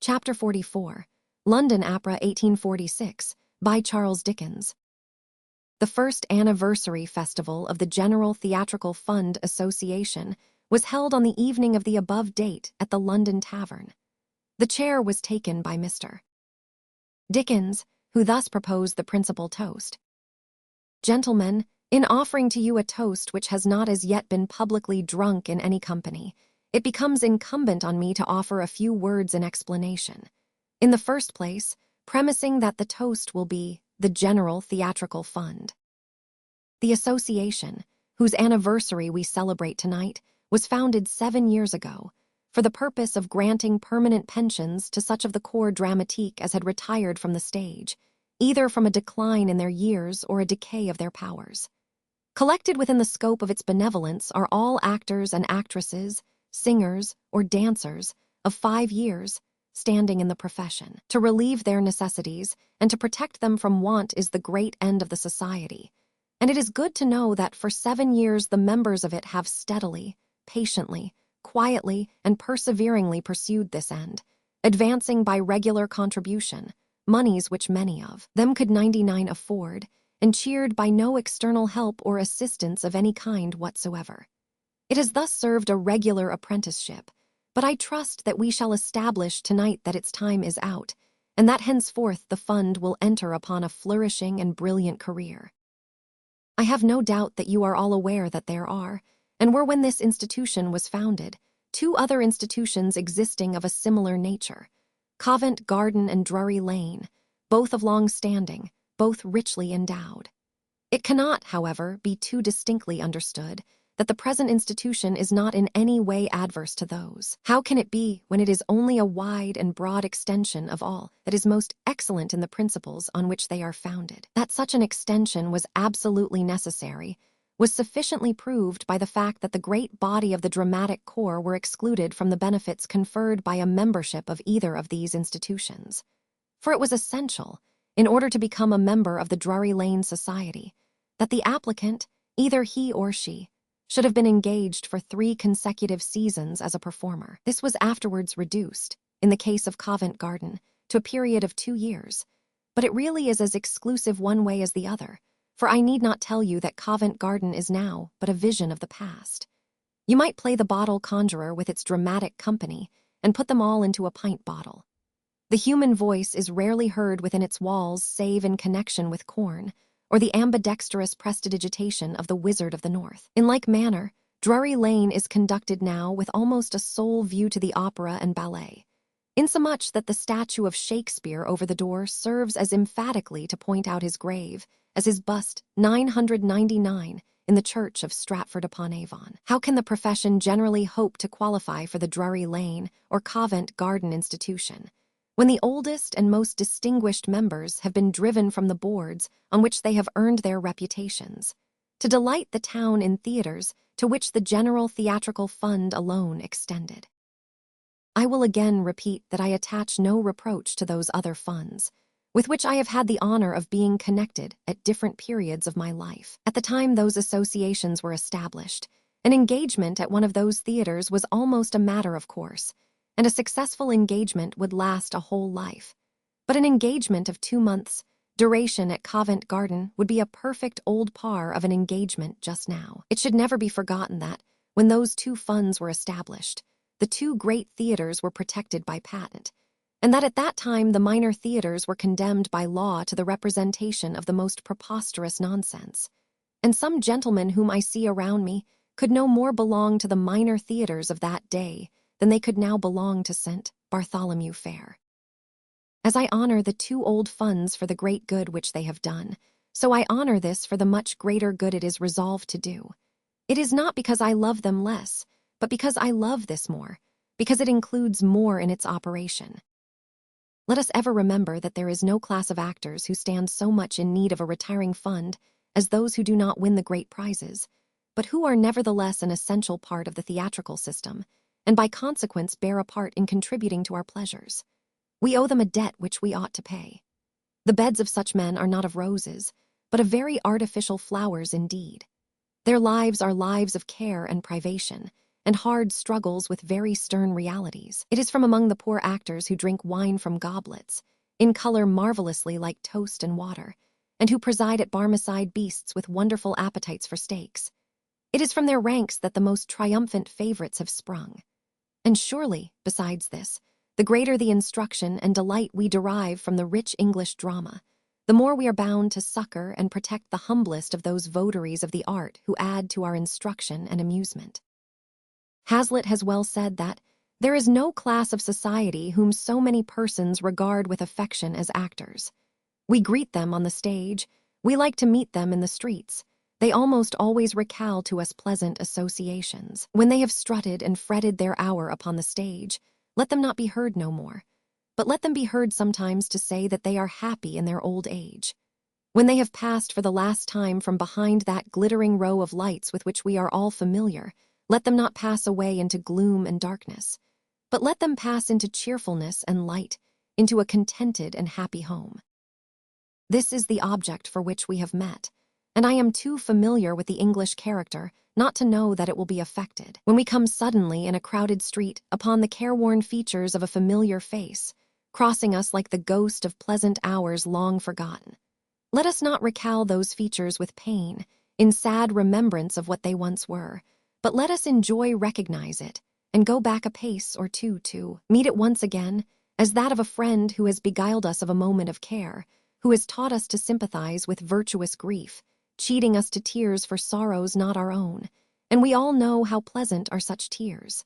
Chapter 44, London Opera 1846, by Charles Dickens. The first anniversary festival of the General Theatrical Fund Association was held on the evening of the above date at the London Tavern. The chair was taken by Mr. Dickens, who thus proposed the principal toast. Gentlemen, in offering to you a toast which has not as yet been publicly drunk in any company, it becomes incumbent on me to offer a few words in explanation. In the first place, premising that the toast will be the General Theatrical Fund. The association, whose anniversary we celebrate tonight, was founded 7 years ago, for the purpose of granting permanent pensions to such of the corps dramatique as had retired from the stage, either from a decline in their years or a decay of their powers. Collected within the scope of its benevolence are all actors and actresses, singers, or dancers of 5 years standing in the profession. To relieve their necessities and to protect them from want is the great end of the society, and it is good to know that for 7 years the members of it have steadily, patiently, quietly, and perseveringly pursued this end, advancing by regular contribution, moneys which many of them could 99 afford, and cheered by no external help or assistance of any kind whatsoever. It has thus served a regular apprenticeship, but I trust that we shall establish tonight that its time is out, and that henceforth the fund will enter upon a flourishing and brilliant career. I have no doubt that you are all aware that there are, and were when this institution was founded, 2 other institutions existing of a similar nature, Covent Garden and Drury Lane, both of long standing, both richly endowed. It cannot, however, be too distinctly understood that the present institution is not in any way adverse to those. How can it be when it is only a wide and broad extension of all that is most excellent in the principles on which they are founded? That such an extension was absolutely necessary was sufficiently proved by the fact that the great body of the dramatic corps were excluded from the benefits conferred by a membership of either of these institutions. For it was essential, in order to become a member of the Drury Lane Society, that the applicant, either he or she, should have been engaged for 3 consecutive seasons as a performer. This was afterwards reduced, in the case of Covent Garden, to a period of 2 years, but it really is as exclusive one way as the other, for I need not tell you that Covent Garden is now but a vision of the past. You might play the bottle conjurer with its dramatic company and put them all into a pint bottle. The human voice is rarely heard within its walls save in connection with corn, or the ambidextrous prestidigitation of the Wizard of the North. In like manner, Drury Lane is conducted now with almost a sole view to the opera and ballet, insomuch that the statue of Shakespeare over the door serves as emphatically to point out his grave as his bust 999 in the church of Stratford-upon-Avon. How can the profession generally hope to qualify for the Drury Lane or Covent Garden institution, when the oldest and most distinguished members have been driven from the boards on which they have earned their reputations, to delight the town in theaters to which the General Theatrical Fund alone extended? I will again repeat that I attach no reproach to those other funds, with which I have had the honor of being connected at different periods of my life. At the time those associations were established, an engagement at one of those theaters was almost a matter of course, and a successful engagement would last a whole life. But an engagement of 2 months' duration at Covent Garden would be a perfect old par of an engagement just now. It should never be forgotten that, when those 2 funds were established, the 2 great theaters were protected by patent, and that at that time the minor theaters were condemned by law to the representation of the most preposterous nonsense. And some gentlemen whom I see around me could no more belong to the minor theaters of that day than they could now belong to St. Bartholomew Fair. As I honor the 2 old funds for the great good which they have done, so I honor this for the much greater good it is resolved to do. It is not because I love them less, but because I love this more, because it includes more in its operation. Let us ever remember that there is no class of actors who stand so much in need of a retiring fund as those who do not win the great prizes, but who are nevertheless an essential part of the theatrical system, and by consequence bear a part in contributing to our pleasures. We owe them a debt which we ought to pay. The beds of such men are not of roses, but of very artificial flowers indeed. Their lives are lives of care and privation, and hard struggles with very stern realities. It is from among the poor actors who drink wine from goblets, in color marvelously like toast and water, and who preside at Barmecide beasts with wonderful appetites for steaks. It is from their ranks that the most triumphant favorites have sprung. And surely, besides this, the greater the instruction and delight we derive from the rich English drama, the more we are bound to succor and protect the humblest of those votaries of the art who add to our instruction and amusement. Hazlitt has well said that there is no class of society whom so many persons regard with affection as actors. We greet them on the stage, we like to meet them in the streets. They almost always recall to us pleasant associations. When they have strutted and fretted their hour upon the stage, let them not be heard no more, but let them be heard sometimes to say that they are happy in their old age. When they have passed for the last time from behind that glittering row of lights with which we are all familiar, let them not pass away into gloom and darkness, but let them pass into cheerfulness and light, into a contented and happy home. This is the object for which we have met, and I am too familiar with the English character not to know that it will be affected. When we come suddenly in a crowded street upon the careworn features of a familiar face, crossing us like the ghost of pleasant hours long forgotten, let us not recall those features with pain, in sad remembrance of what they once were, but let us enjoy recognize it, and go back a pace or two to meet it once again, as that of a friend who has beguiled us of a moment of care, who has taught us to sympathize with virtuous grief, cheating us to tears for sorrows not our own, and we all know how pleasant are such tears.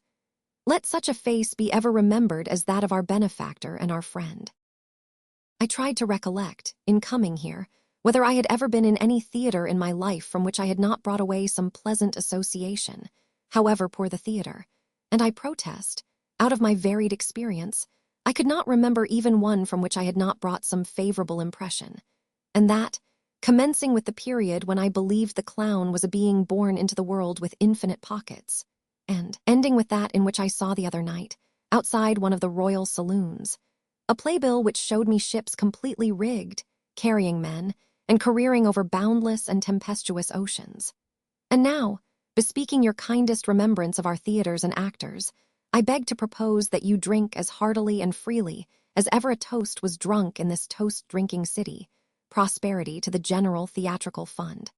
Let such a face be ever remembered as that of our benefactor and our friend. I tried to recollect, in coming here, whether I had ever been in any theater in my life from which I had not brought away some pleasant association, however poor the theater, and I protest, out of my varied experience, I could not remember even one from which I had not brought some favorable impression, and that, commencing with the period when I believed the clown was a being born into the world with infinite pockets, and ending with that in which I saw the other night, outside one of the royal saloons, a playbill which showed me ships completely rigged, carrying men, and careering over boundless and tempestuous oceans. And now, bespeaking your kindest remembrance of our theaters and actors, I beg to propose that you drink as heartily and freely as ever a toast was drunk in this toast-drinking city, prosperity to the general theatrical fund.